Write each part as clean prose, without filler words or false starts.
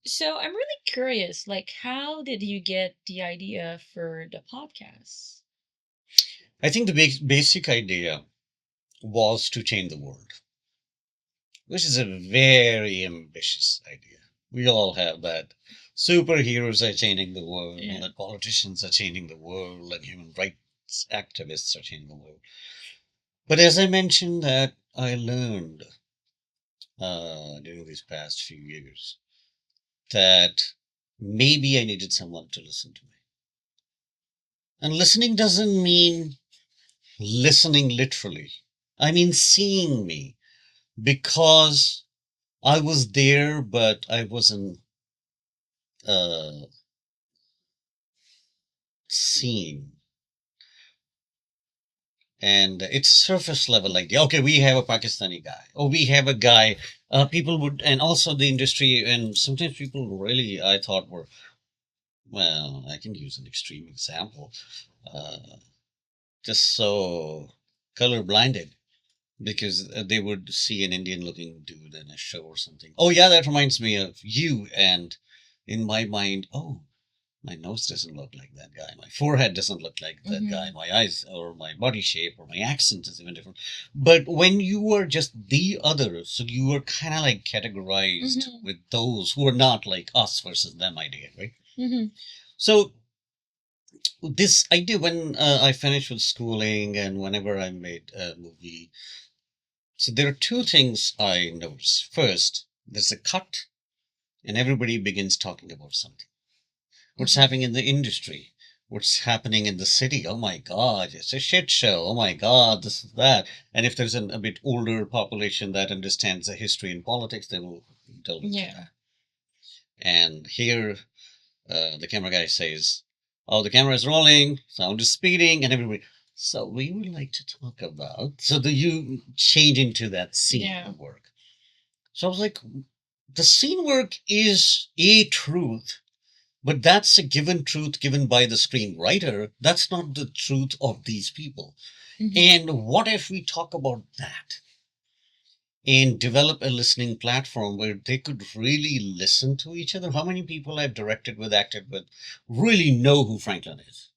So I'm really curious, like, how did you get the idea for the podcast? I think the basic idea was to change the world, which is a very ambitious idea. We all have that. Superheroes are changing the world, Yeah. and politicians are changing the world, and human rights activists are changing the world. But as I mentioned, that I learned during these past few years that maybe I needed someone to listen to me. And listening doesn't mean listening literally. I mean seeing me because I was there, but I wasn't uh, seen. And it's surface level idea. Okay, we have a Pakistani guy, or we have a guy. People would, and also the industry, and sometimes people really, I thought were, well, I can use an extreme example, uh, just so color blinded because they would see an Indian looking dude in a show or something. Oh yeah, that reminds me of you. And in my mind, oh, my nose doesn't look like that guy. My forehead doesn't look like that guy. Hmm. My eyes or my body shape or my accent is even different. But when you are just the other, so you are kind of like categorized Hmm. with those who are not like us versus them idea, right? Hmm. So this idea when I finished with schooling and whenever I made a movie, so there are two things I notice. First, there's a cut and everybody begins talking about something. What's Hmm. happening in the industry? What's happening in the city? Oh my God, it's a shit show. Oh my God, this is that. And if there's a bit older population that understands the history and politics, they will delve into Yeah. that. And here, the camera guy says, "Oh, the camera is rolling, sound is speeding," and everybody. So we would like to talk about. So do you change into that scene Yeah. work? So I was like, the scene work is a truth, but that's a given truth given by the screenwriter. That's not the truth of these people. Hmm. And what if we talk about that and develop a listening platform where they could really listen to each other? How many people I've directed with, acted with, really know who Franklin is?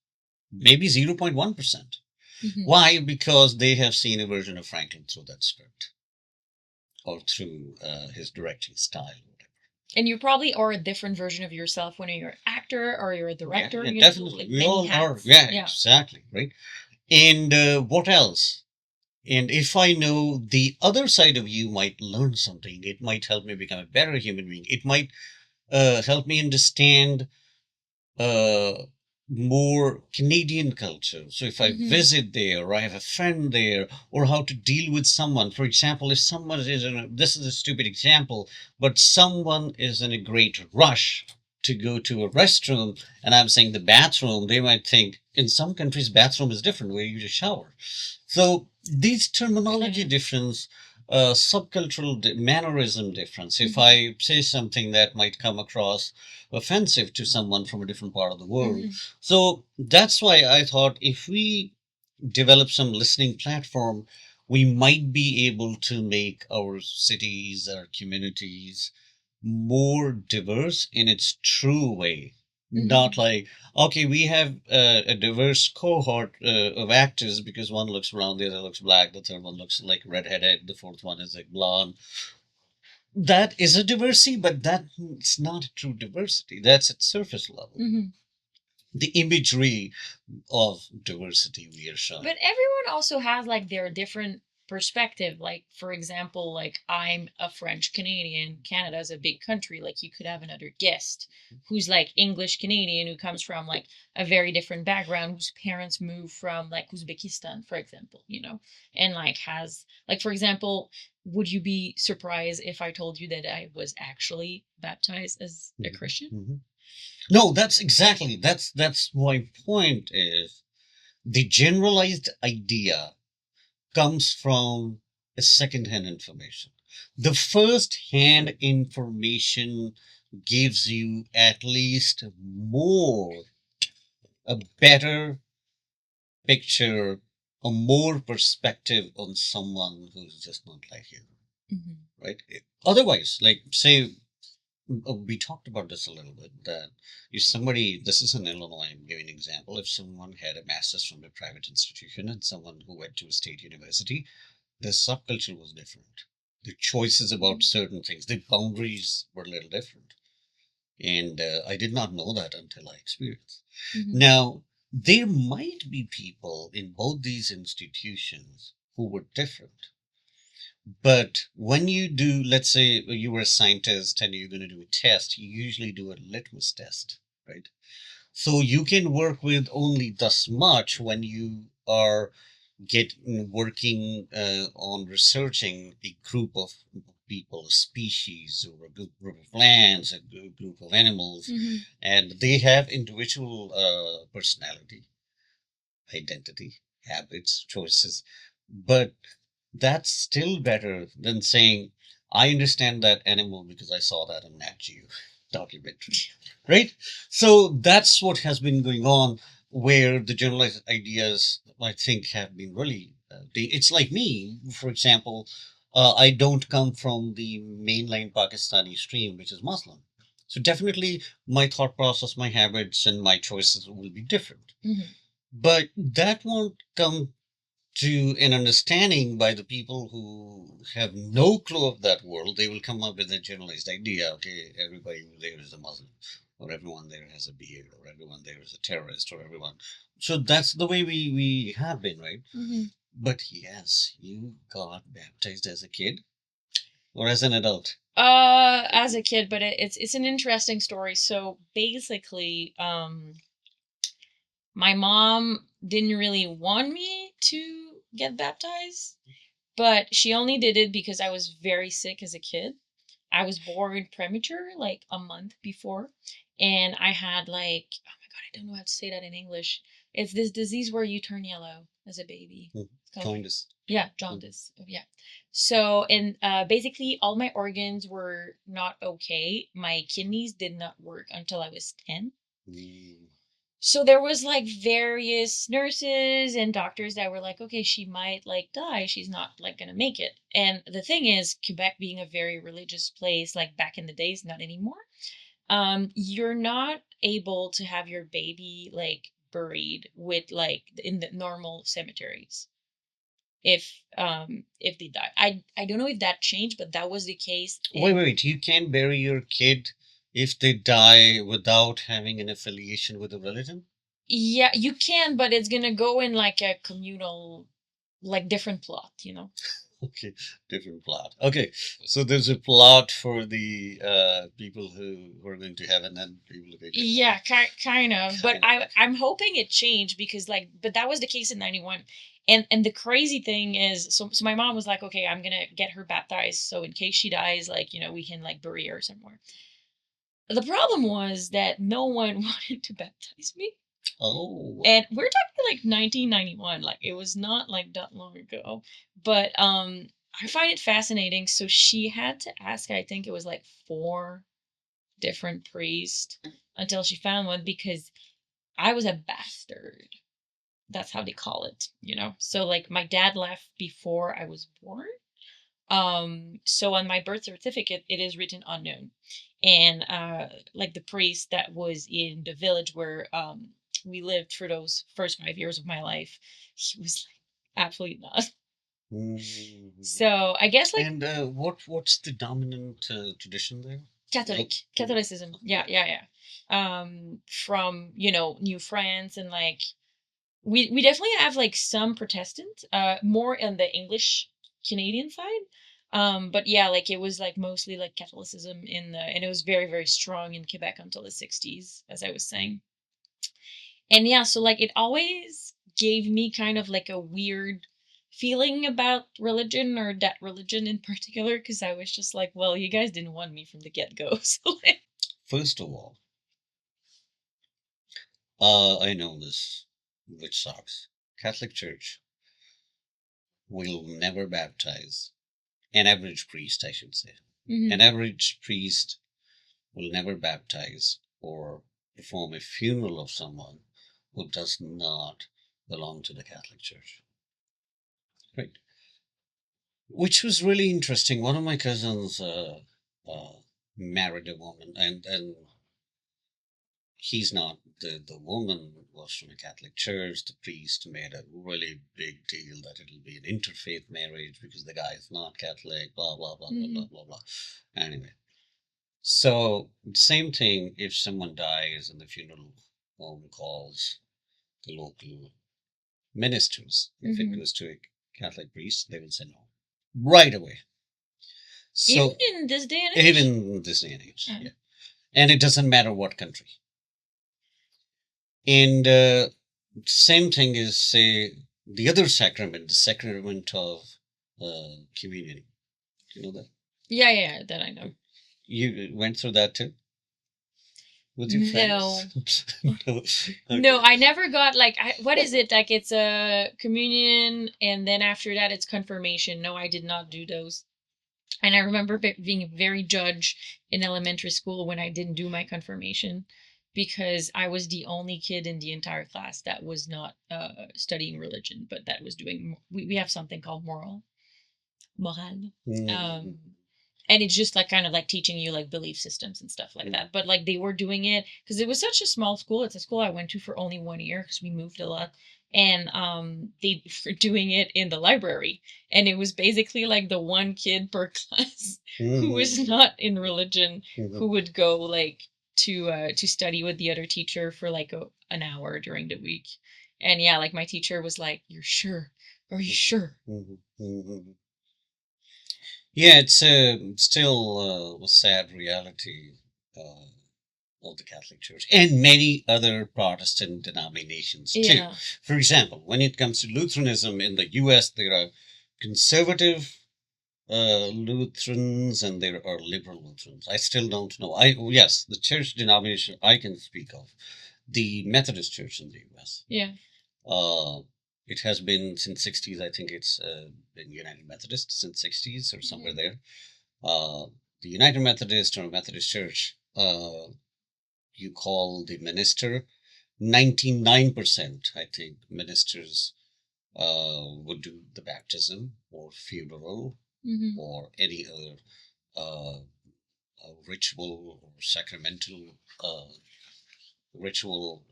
Maybe 0.1%. Hmm. Why? Because they have seen a version of Franklin through that script or through his directing style. And you probably are a different version of yourself when you're an actor or you're a Yeah, director, yeah, you know, definitely. like We many all are. hats. Yeah, Yeah. exactly. Right. And what else? And if I know the other side of you might learn something, it might help me become a better human being. It might help me understand uh, more Canadian culture. So if I Hmm. visit there, or I have a friend there, or how to deal with someone. For example, if someone is in this is a stupid example, but someone is in a great rush to go to a restroom, and I'm saying the bathroom, they might think in some countries bathroom is different where you just shower. So these terminology Yeah. difference, subcultural mannerism difference. If Hmm. I say something that might come across offensive to someone from a different part of the world, Hmm. so that's why I thought if we develop some listening platform, we might be able to make our cities, our communities more diverse in its true way. Not Hmm. like, okay, we have a diverse cohort of actors because one looks brown, the other looks black, the third one looks like redheaded, the fourth one is like blonde. That is a diversity, but that's not a true diversity. That's at surface level. Hmm. The imagery of diversity we are showing. But everyone also has like their different perspective. Like, for example, like I'm a French Canadian. Canada's a big country. Like, you could have another guest who's like English Canadian who comes from like a very different background, whose parents moved from like Uzbekistan, for example, you know, and like has like, for example, would you be surprised if I told you that I was actually baptized as a Mhm, Christian? mhm. No, that's my point is the generalized idea comes from a second-hand information. The first-hand information gives you at least more, a better picture, a more perspective on someone who's just not like you, Hmm. right? Otherwise, like say we talked about this a little bit, that if somebody, this is in Illinois, I'm giving an example, if someone had a master's from a private institution and someone who went to a state university, the subculture was different. The choices about certain things, the boundaries were a little different. And I did not know that until I experienced. Now, there might be people in both these institutions who were different. But when you do, let's say you were a scientist and you're going to do a test, you usually do a litmus test, right? So you can work with only thus much when you are working on researching a group of people, a species, or a group of plants, a group of animals, and they have individual personality, identity, habits, choices. But that's still better than saying, I understand that animal because I saw that on Nat Geo documentary, right? So that's what has been going on, where the generalized ideas, I think, have been really, it's like me, for example, I don't come from the mainline Pakistani stream, which is Muslim. So definitely my thought process, my habits, and my choices will be different. But that won't come to an understanding by the people who have no clue of that world. They will come up with a generalized idea. Okay, everybody there is a Muslim, or everyone there has a beard, or everyone there is a terrorist, or everyone. So that's the way we have been, right? But yes, you got baptized as a kid or as an adult? As a kid, but it's an interesting story. So basically, my mom didn't really want me to get baptized, but she only did it because I was very sick as a kid. I was born premature, like a month before, and I had like, oh my god, I don't know how to say that in English. It's this disease where you turn yellow as a baby. It's called, Jaundice. yeah, jaundice. Yeah. So, and basically, all my organs were not okay. My kidneys did not work until I was 10. So there was like various nurses and doctors that were like, okay, she might like die. She's not like gonna make it. And the thing is, Quebec being a very religious place, like back in the days, not anymore, you're not able to have your baby like buried with like in the normal cemeteries if they die. I don't know if that changed, but that was the case. Wait, you can't bury your kid if they die without having an affiliation with a religion? Yeah, you can, but it's gonna go in like a communal, like different plot, Okay, different plot. Okay, so there's a plot for the people who are going to heaven and people who go to hell. Yeah, kind of. But Kind of. I'm hoping it changed because like, but that was the case in 91. And the crazy thing is, so my mom was like, okay, I'm gonna get her baptized, so in case she dies, like, we can like bury her somewhere. The problem was that no one wanted to baptize me. Oh. And we're talking like 1991, like it was not like that long ago. But I find it fascinating. So she had to ask, I think it was like 4 different priests until she found one because I was a bastard. That's how they call it. So like my dad left before I was born. So on my birth certificate it is written unknown. And like the priest that was in the village where we lived for those first 5 years of my life, he was like absolutely not. So I guess like And what's the dominant tradition there? Catholicism. Yeah. From New France, and like we definitely have like some Protestant, more on the English Canadian side. But yeah, like it was like mostly like Catholicism and it was very, very strong in Quebec until the 60s, as I was saying. And yeah, so like it always gave me kind of like a weird feeling about religion, or that religion in particular, because I was just like, well, you guys didn't want me from the get-go. So like, First of all, I know this, which sucks. Catholic Church will never baptize an average priest, I should say. An average priest will never baptize or perform a funeral of someone who does not belong to the Catholic Church. Right. Which was really interesting. One of my cousins uh, married a woman, and he's not. The woman was from a Catholic church. The priest made a really big deal that it'll be an interfaith marriage because the guy is not Catholic. Blah blah blah blah Hmm. blah blah blah. Anyway, so same thing. If someone dies and the funeral home calls the local ministers, if it Hmm. goes to a Catholic priest, they will say no right away. Even So in this day and age. even this day and age, yeah, and it doesn't matter what country. And same thing is, say, the other sacrament, the sacrament of communion. Do you know that? Yeah, yeah, that I know. You went through that too with your No. friends? No. No, Okay. I never got like what is it? Like it's a communion and then after that it's confirmation. No, I did not do those. And I remember being very judged in elementary school when I didn't do my confirmation because I was the only kid in the entire class that was not studying religion, but that was doing. We have something called moral, Mm. um, and it's just like kind of like teaching you like belief systems and stuff like that. But like they were doing it because it was such a small school. It's a school I went to for only 1 year because we moved a lot, and they were doing it in the library, and it was basically like the one kid per class who was Mhm. not in religion Mhm. who would go like to study with the other teacher for like an hour during the week. And yeah, like my teacher was like, "You're sure? Are you sure?" Mhm. Mhm. Yeah, it's still a sad reality uh, of the Catholic Church and many other Protestant denominations too. Yeah. For example, when it comes to Lutheranism in the US, there are conservative Lutherans and there are liberal Lutherans. I still don't know. Yes, the church denomination I can speak of, the Methodist Church in the US. Yeah. Uh, it has been since 60s. I think it's been United Methodist since 60s or somewhere Mhm. there. Uh, the United Methodist or Methodist Church, you call the minister. 99%, I think, ministers would do the baptism or funeral Mhm. or any other uh, ritual or sacramental ritual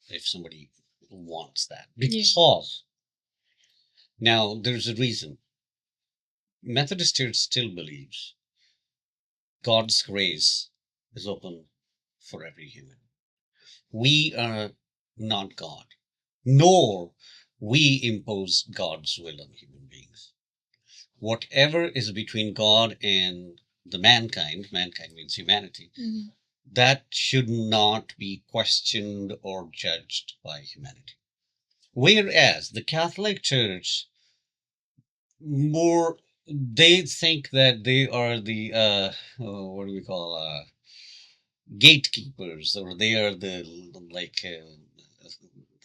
if somebody wants that. Yeah. Because now there's a reason. Methodist Church still believes God's grace is open for every human. We are not God, nor we impose God's will on human beings. Whatever is between God and the mankind means humanity, Mhm. that should not be questioned or judged by humanity. Whereas the Catholic Church, more, they think that they are the, what do we call, gatekeepers, or they are the, like,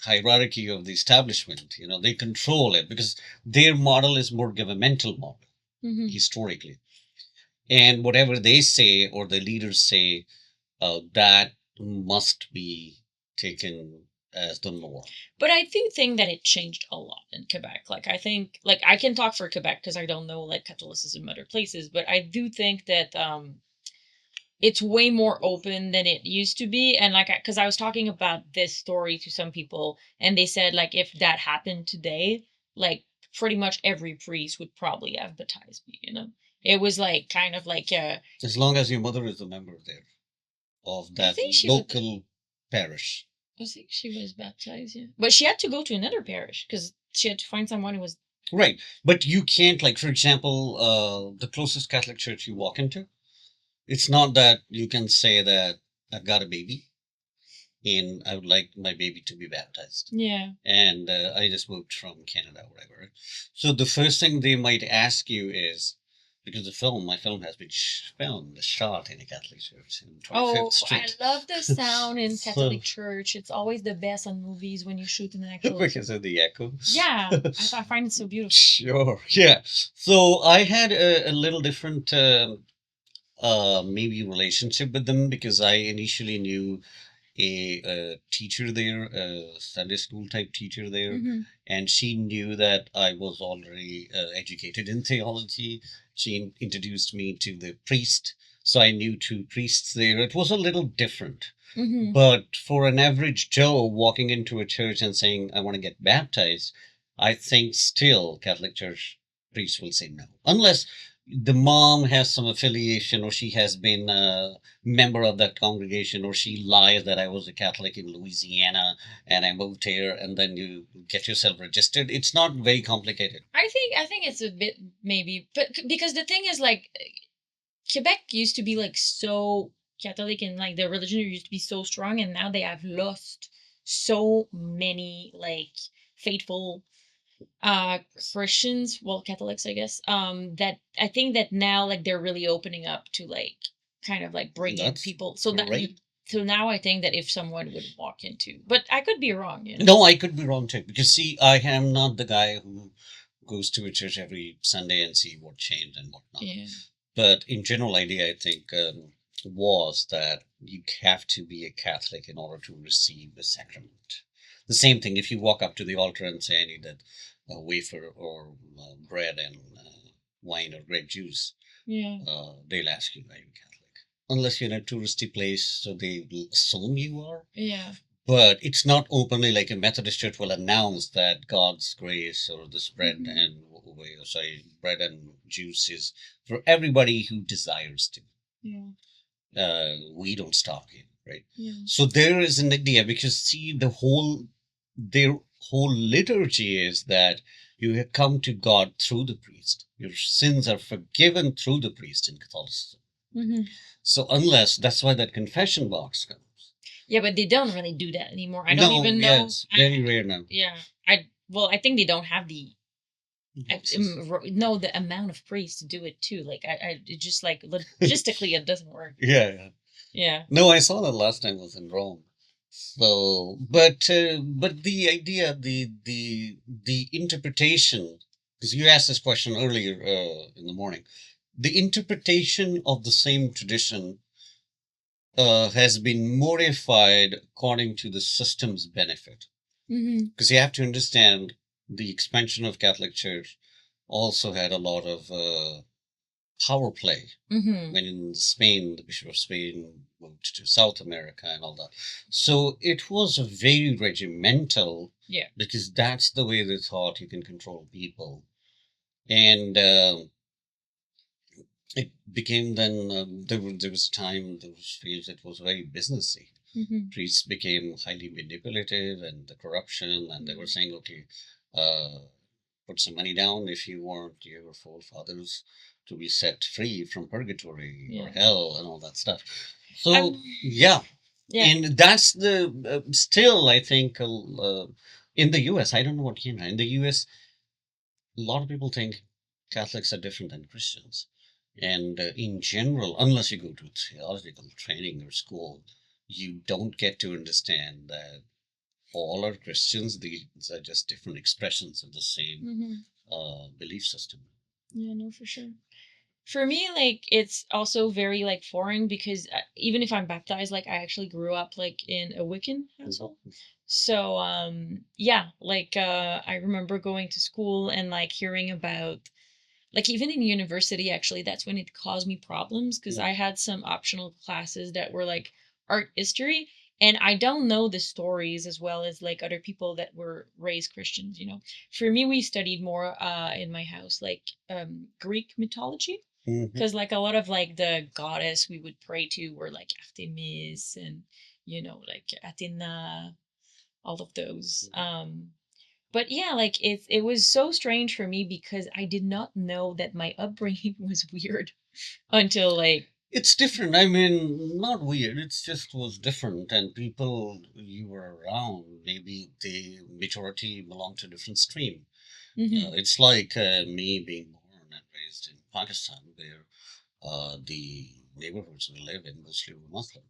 hierarchy of the establishment. You know, they control it because their model is more governmental model Mhm. historically. And whatever they say or the leaders say, that must be taken as the norm. But I do think that it changed a lot in Quebec. Like I think like I can talk for Quebec because I don't know like Catholicism in other places, but I do think that it's way more open than it used to be. And like because I was talking about this story to some people and they said like if that happened today, like pretty much every priest would probably have baptized me, you know. It was like kind of like As long as your mother is a member there of I that think she was local parish. I think she was baptized, yeah. But she had to go to another parish because she had to find someone who was. Right. But you can't, like, for example, the closest Catholic church you walk into, it's not that you can say that I've got a baby and I would like my baby to be baptized. Yeah. And I just moved from Canada, whatever. So the first thing they might ask you is, because my film has been filmed, shot in a Catholic church in 25th Oh, I Street. love the sound in So, Catholic church. It's always the best on movies when you shoot in an actual. because of the echo. Yeah, I find it so beautiful. Sure, yeah. So I had a little different maybe relationship with them because I initially knew a teacher there, a Sunday school type teacher there, Hmm. and she knew that I was already educated in theology. She introduced me to the priest So I knew two priests there. It was a little different. Mm-hmm. But for an average Joe walking into a church and saying, I want to get baptized, I think still Catholic Church priests will say no. Unless the mom has some affiliation or she has been a member of that congregation or she lies that I was a Catholic in Louisiana and I moved here and then you get yourself registered. It's not very complicated. I think it's a bit maybe, but because the thing is like Quebec used to be like so Catholic and like the religion used to be so strong, and now they have lost so many like faithful Christians, well Catholics I guess, that I think that now like they're really opening up to like kind of like bringing That's people, so that great. so now I think that if someone would walk into, but I could be wrong, you know. No, I could be wrong too. Because see, I am not the guy who goes to a church every Sunday and see what changed and what not. Yeah. But in general idea, I think was that you have to be a Catholic in order to receive the sacrament. The same thing if you walk up to the altar and say, I need a wafer or bread and wine or grape juice, Yeah. they'll ask you, are you Catholic? Unless you're in a touristy place, so they will assume you are. Yeah. But it's not openly like a Methodist church will announce that God's grace or this bread Mhm. and sorry, bread and juice is for everybody who desires to. Yeah. We don't stop you, right? Yeah. So there is an idea because see their whole liturgy is that you have come to God through the priest. Your sins are forgiven through the priest in Catholicism. Mm-hmm. So unless that's why that confession box comes. Yeah, but they don't really do that anymore. I don't No, even know. yes, very rare now. Yeah, I think they don't have the no the amount of priests to do it too. Like it just like logistically it doesn't work. Yeah, yeah. Yeah. No, I saw that last time was in Rome. So, but the idea, the interpretation, because you asked this question earlier in the morning, the interpretation of the same tradition has been modified according to the system's benefit. Mm-hmm. Because you have to understand the expansion of Catholic Church also had a lot of power play. Mm-hmm. When in Spain, the Bishop of Spain moved to South America and all that. So it was a very regimental, Yeah. because that's the way they thought you can control people. And it became then, there was a time, there was phase, it was very businessy. Mm-hmm. Priests became highly manipulative and the corruption, and they were saying, okay, put some money down if you want your forefathers to be set free from purgatory or hell and all that stuff. So, yeah. And that's the still, I think, in the US, I don't know what Canada, in the US, a lot of people think Catholics are different than Christians. And in general, unless you go to theological training or school, you don't get to understand that all are Christians. These are just different expressions of the same belief system. Yeah, no, for sure. For me, like it's also very like foreign because even if I'm baptized, like I actually grew up like in a Wiccan household. So yeah, like I remember going to school and like hearing about, like even in university actually that's when it caused me problems because I had some optional classes that were like art history, and I don't know the stories as well as like other people that were raised Christians, you know. For me, we studied more in my house like Greek mythology, because like a lot of like the goddess we would pray to were like Artemis and, you know, like Athena, all of those. But yeah, like it was so strange for me because I did not know that my upbringing was weird until like It's different. I mean, not weird. It's just was different, and people you were around, maybe the majority belong to a different stream. It's like me being born and raised in Pakistan, where the neighborhoods we live in mostly were Muslim.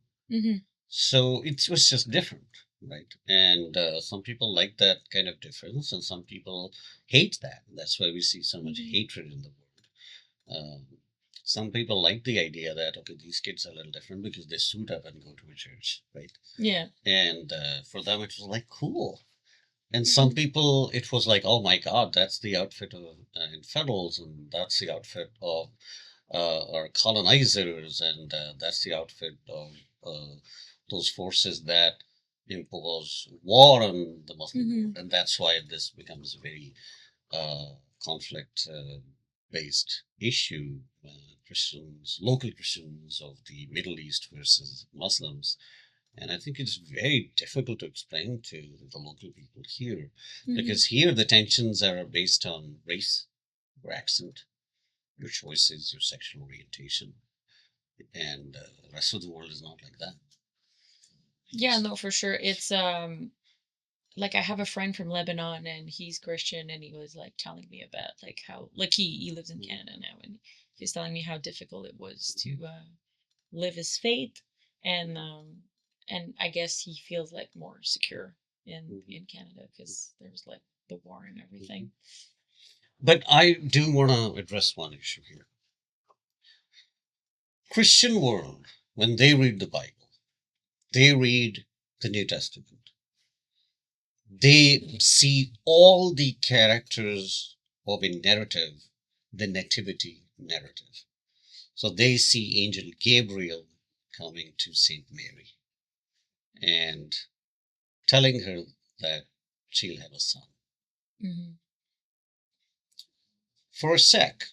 So it was just different, right? And some people like that kind of difference, and some people hate that. That's why we see so much hatred in the world. Some people like the idea that, okay, these kids are a little different because they suit up and go to a church, right? Yeah. And for them, it was like cool. And some people, it was like, oh my God, that's the outfit of infidels, and that's the outfit of are colonizers, and that's the outfit of those forces that impose war on the Muslim world, and that's why this becomes a very conflict based issue. Christians, local Christians of the Middle East versus Muslims. And I think it's very difficult to explain to the local people here because here the tensions are based on race, your accent, your choices, your sexual orientation. And the rest of the world is not like that. Yeah, no, for sure. It's like I have a friend from Lebanon and he's Christian and he was like telling me about like how like he lives in Canada now and he's telling me how difficult it was to live his faith and I guess he feels like more secure in Canada because there's like the war and everything. But I do want to address one issue here. Christian world, when they read the Bible, they read the New Testament. They see all the characters of a narrative, the nativity narrative. So they see Angel Gabriel coming to Saint Mary and telling her that she'll have a son. For a sec,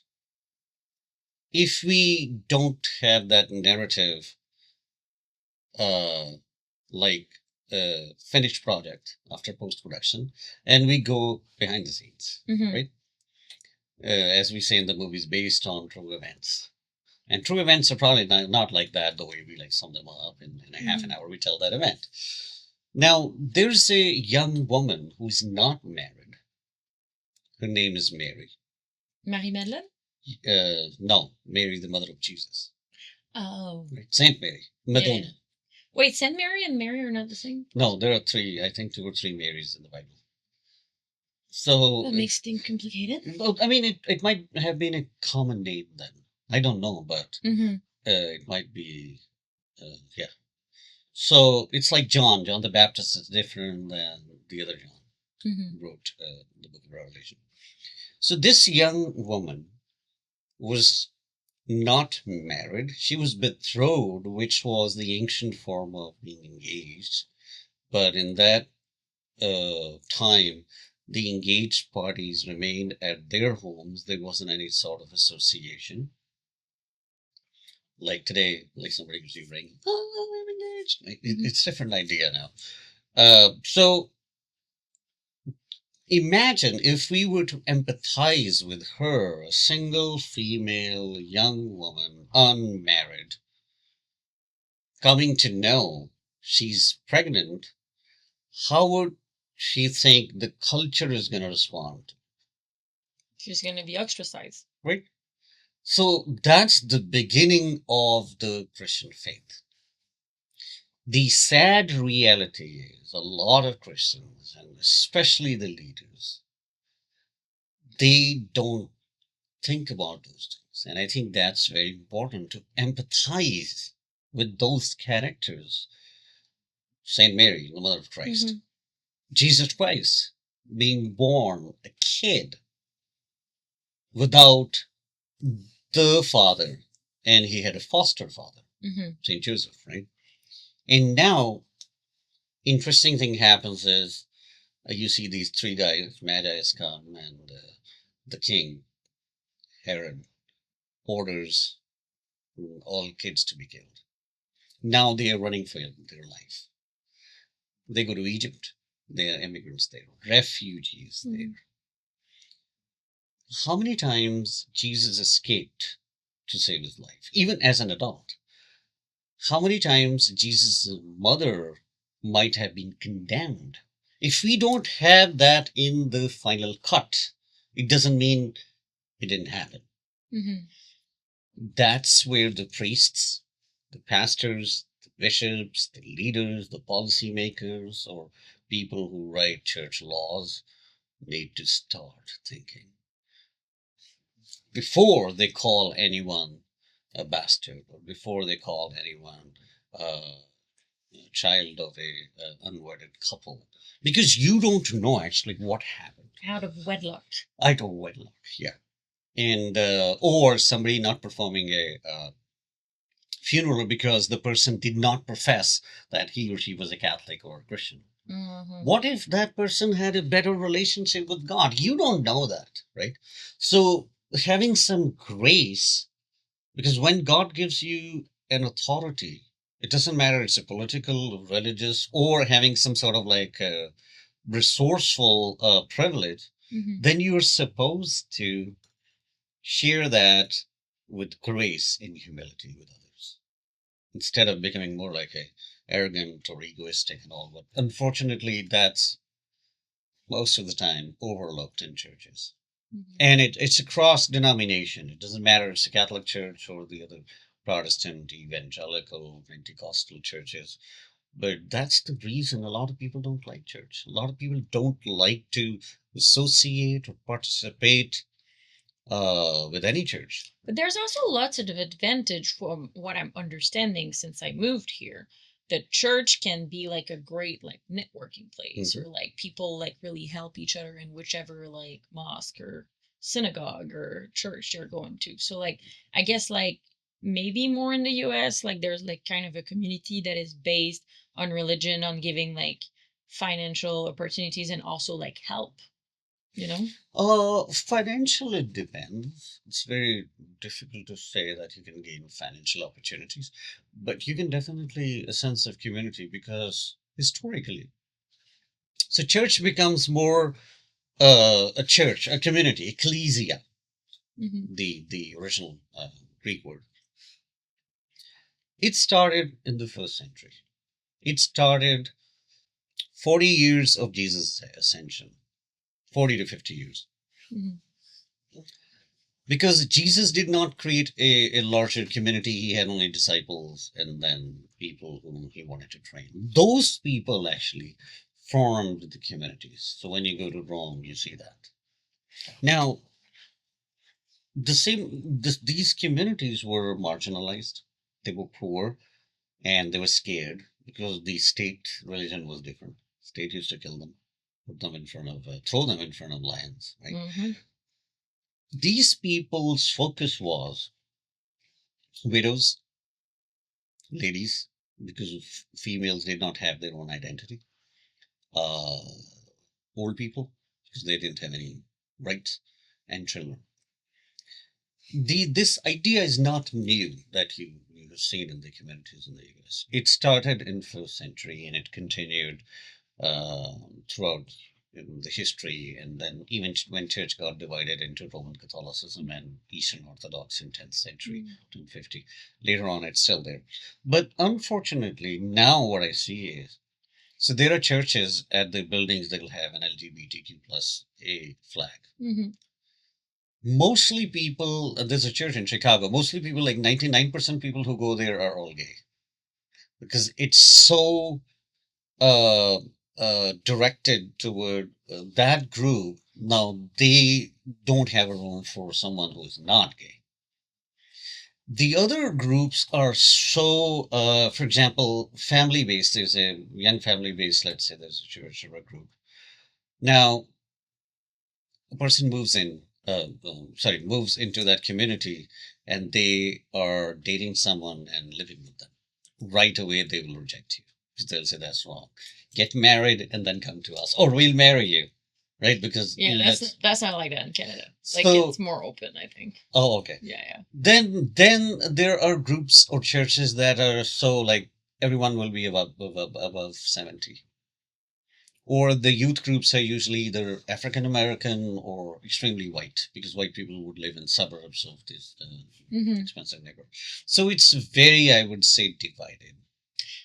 if we don't have that narrative, like a finished project after post production, and we go behind the scenes, right? As we say in the movies, based on true events. And true events are probably not like that, the way we like sum them up in a half an hour, we tell that event. Now, there's a young woman who's not married. Her name is Mary. Marie Madeleine? No, Mary, the mother of Jesus. Oh. Right. Saint Mary, Madonna. Yeah. Wait, Saint Mary and Mary are not the same? No, there are three, I think 2 or 3 Marys in the Bible. So that makes things complicated. I mean, it might have been a common name then. I don't know, but it might be, yeah. So it's like John. John the Baptist is different than the other John who wrote the book of Revelation. So this young woman was not married. She was betrothed, which was the ancient form of being engaged. But in that time, the engaged parties remained at their homes. There wasn't any sort of association. Like today, like somebody gives you a ring, oh, I'm engaged. It's a different idea now. So imagine if we were to empathize with her, a single female young woman, unmarried, coming to know she's pregnant, how would she think the culture is going to respond? She's going to be ostracized. Right? So that's the beginning of the Christian faith. The sad reality is a lot of Christians, and especially the leaders, they don't think about those things. And I think that's very important to empathize with those characters. Saint Mary, the mother of Christ, Jesus Christ, being born a kid without the father, and he had a foster father, Saint Joseph, right? And now, interesting thing happens is you see these 3 guys, Magi's come, and the king, Herod, orders all kids to be killed. Now they are running for their life. They go to Egypt. They are immigrants there, refugees there. How many times Jesus escaped to save his life, even as an adult? How many times Jesus' mother might have been condemned? If we don't have that in the final cut, it doesn't mean it didn't happen. That's where the priests, the pastors, the bishops, the leaders, the policymakers, or people who write church laws need to start thinking before they call anyone a bastard, or before they call anyone a child of a unwedded couple, because you don't know actually what happened out of wedlock. out of wedlock. Yeah, and or somebody not performing a funeral because the person did not profess that he or she was a Catholic or a Christian. Mhm. What if that person had a better relationship with God? You don't know that, right? So having some grace, because when God gives you an authority, it doesn't matter it's a political, religious, or having some sort of like resourceful privilege, Mhm. then you're supposed to share that with grace and humility with others instead of becoming more like a arrogant or egoistic and all. But unfortunately, that's most of the time overlooked in churches. Mhm. And it's across denomination. It doesn't matter if it's a Catholic church or the other Protestant, evangelical, Pentecostal churches. But that's the reason a lot of people don't like church. A lot of people don't like to associate or participate with any church. But there's also lots of advantage from what I'm understanding since I moved here. The church can be like a great like networking place, or like people like really help each other in whichever like mosque or synagogue or church they're going to. So like I guess like maybe more in the US, like there's like kind of a community that is based on religion, on giving like financial opportunities and also like help, you know? Financial, it depends. It's very difficult to say that you can gain financial opportunities, but you can definitely a sense of community because historically, so church becomes more a church, a community, ecclesia, Mm-hmm. the original Greek word. It started in the first century. It started 40 years of Jesus' ascension, 40 to 50 years. Mm-hmm. Because Jesus did not create a larger community, he had only disciples and then people whom he wanted to train. Those people actually formed the communities. So when you go to Rome, you see that. Now, these communities were marginalized, they were poor, and they were scared because the state religion was different. State used to kill them, put them in front of, throw them in front of lions, right? Mm-hmm. These people's focus was widows, ladies, because females did not have their own identity. Uh, Old people, because they didn't have any rights, and children. This idea is not new that you've seen in the communities in the US. It started in first century and it continued uh, throughout the history, and then even when church got divided into Roman Catholicism and Eastern Orthodox in 10th century, 1050. Later on, it's still there. But unfortunately, now what I see is, so there are churches at the buildings that will have an LGBTQ plus a flag. Mm-hmm. Mostly people, there's a church in Chicago, mostly people, like 99% people who go there are all gay because it's so uh, directed toward that group. Now they don't have a room for someone who is not gay. The other groups are so, for example, family based. There's a young family based, let's say there's a church or a group. Now, a person moves into that community and they are dating someone and living with them. Right away, they will reject you. They'll say that's wrong. Get married and then come to us, or we'll marry you, right? Because Yeah, that's not like that in Canada. Like so. it's more open, I think. Oh, okay. Yeah, yeah. Then there are groups or churches that are so like everyone will be above 70, or the youth groups are usually either African American or extremely white because white people would live in suburbs of this Mm-hmm. expensive neighborhood. So it's very, I would say, divided.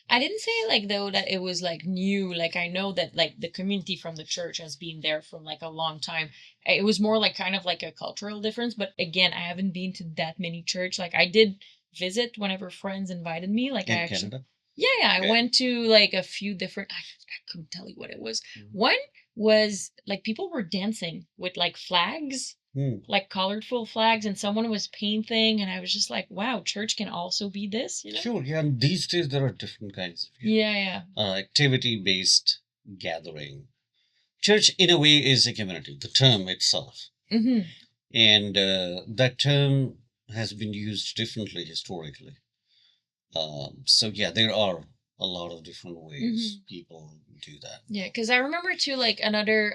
I didn't say like though that it was like new. Like I know that like the community from the church has been there for like a long time. It was more like kind of like a cultural difference. But again, I haven't been to that many church. Like I did visit whenever friends invited me. Like In I actually, Canada? yeah, I Okay. went to like a few different. I couldn't tell you what it was. One was like people were dancing with like flags, like colorful flags, and someone was painting, and I was just like, wow, church can also be this, you know? Sure, yeah. And these days there are different kinds of Yeah, activity based gathering. Church, in a way, is a community. The term itself. yeah. Mm-hmm. and that term has been used differently historically. So yeah, there are a lot of different ways people do that. Yeah, because I remember too, like another.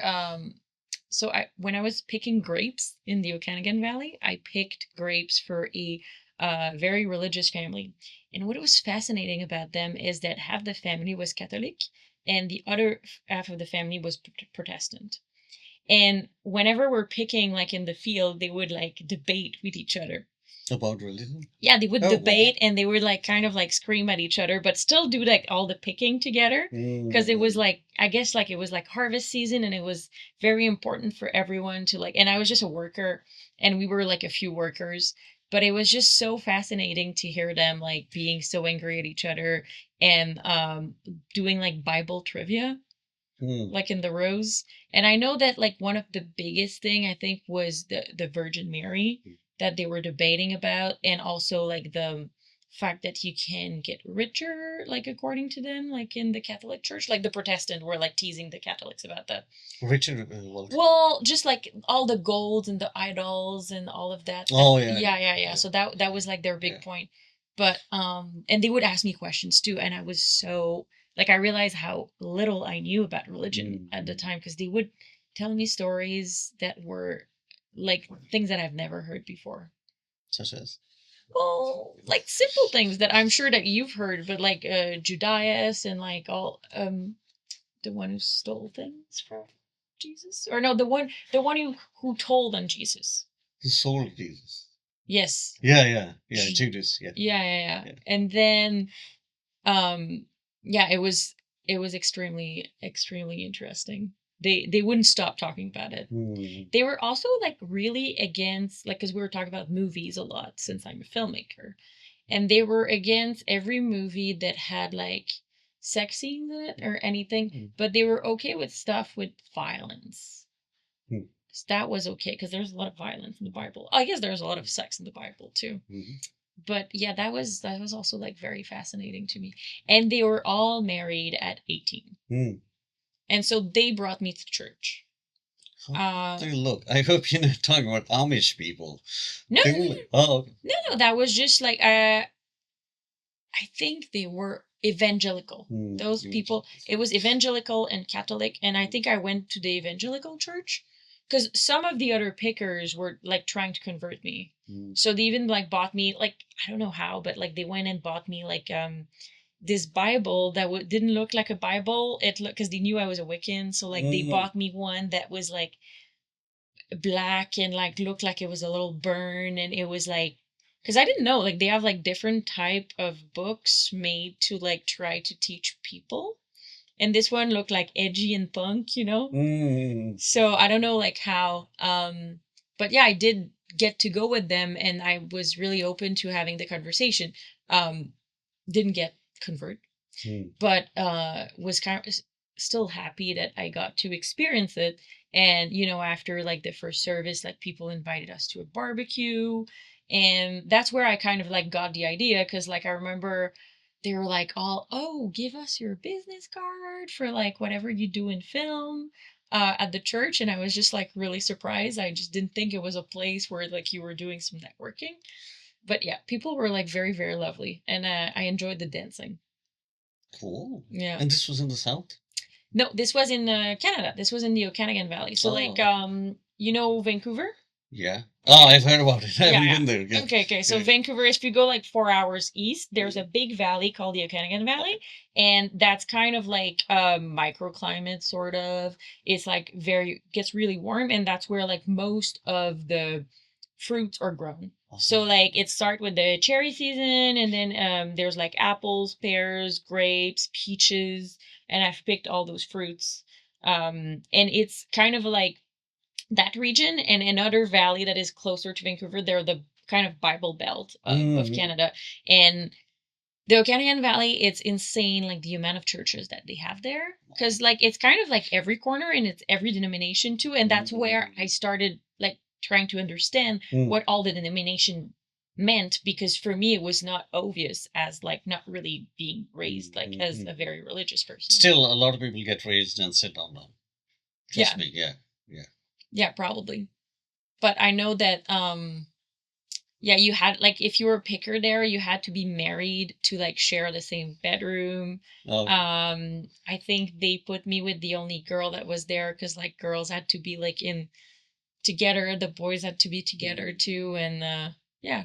So when I was picking grapes in the Okanagan Valley, I picked grapes for a very religious family, and what was fascinating about them is that half the family was Catholic, and the other half of the family was Protestant. And whenever we're picking, like in the field, they would like debate with each other. About religion? Yeah, they would Oh, debate and they would like kind of like scream at each other, but still do like all the picking together. Because it was like, I guess like it was like harvest season and it was very important for everyone to like, and I was just a worker and we were like a few workers, but it was just so fascinating to hear them like being so angry at each other and doing like Bible trivia like in the rows. And I know that like one of the biggest thing I think was the Virgin Mary that they were debating about, and also like the fact that you can get richer, like according to them, like in the Catholic Church, like the Protestant were like teasing the Catholics about that. Richer, well, just like all the golds and the idols and all of that. Oh yeah, yeah. So that was like their big point. But and they would ask me questions too, and I was so like I realized how little I knew about religion at the time because they would tell me stories that were like things that I've never heard before. Such as? Well, like simple things that I'm sure that you've heard, but like Judas and like all the one who stole things from Jesus, or no, the one who told on Jesus. Who sold Jesus? Yes. Yeah, Judas. Yeah. Yeah. And then, yeah, it was extremely interesting. They wouldn't stop talking about it. They were also like really against like because we were talking about movies a lot since I'm a filmmaker, and they were against every movie that had like sex scenes in it or anything, but they were okay with stuff with violence. So that was okay because there's a lot of violence in the Bible. I guess there's a lot of sex in the Bible too. But yeah, that was also like very fascinating to me. And they were all married at 18. And so they brought me to church. Look, I hope you're not talking about Amish people. No, Oh, okay. No, that was just like I think they were evangelical. Those people, it was evangelical and Catholic, and I think I went to the evangelical church because some of the other pickers were like trying to convert me. So they even like bought me like I don't know how, but like they went and bought me like this Bible that didn't look like a Bible. It looked because they knew I was a Wiccan, so like they bought me one that was like black and like looked like it was a little burn, and it was like because I didn't know like they have like different type of books made to like try to teach people, and this one looked like edgy and punk, so I don't know like how but yeah, I did get to go with them and I was really open to having the conversation. Didn't get convert, but was kind of still happy that I got to experience it. And after like the first service, like people invited us to a barbecue, and that's where I kind of like got the idea because like I remember they were like all, oh, give us your business card for like whatever you do in film at the church. And I was just like really surprised. I just didn't think it was a place where like you were doing some networking. But yeah, people were like very, very lovely, and I enjoyed the dancing. Cool. Yeah. And this was in the South? No, this was in Canada. This was in the Okanagan Valley. So like Vancouver? Yeah. Oh, I've heard about it. I haven't been there. Yeah. Okay. So Vancouver, if you go like 4 hours east, there's a big valley called the Okanagan Valley, and that's kind of like a microclimate sort of. It's like gets really warm, and that's where like most of the fruits are grown. So like it starts with the cherry season, and then there's like apples, pears, grapes, peaches, and I've picked all those fruits. And it's kind of like that region and another valley that is closer to Vancouver. They're the kind of Bible Belt of Canada. And the Okanagan Valley, it's insane, like the amount of churches that they have there. Because like it's kind of like every corner and it's every denomination too. And that's where I started like trying to understand what all the denomination meant, because for me it was not obvious as like not really being raised like as a very religious person. Still, a lot of people get raised and sit down. Trust me, yeah. Yeah, probably. but I know that yeah, you had like if you were a picker there, you had to be married to like share the same bedroom. Oh, I think they put me with the only girl that was there because like girls had to be like in together, the boys had to be together too, and yeah.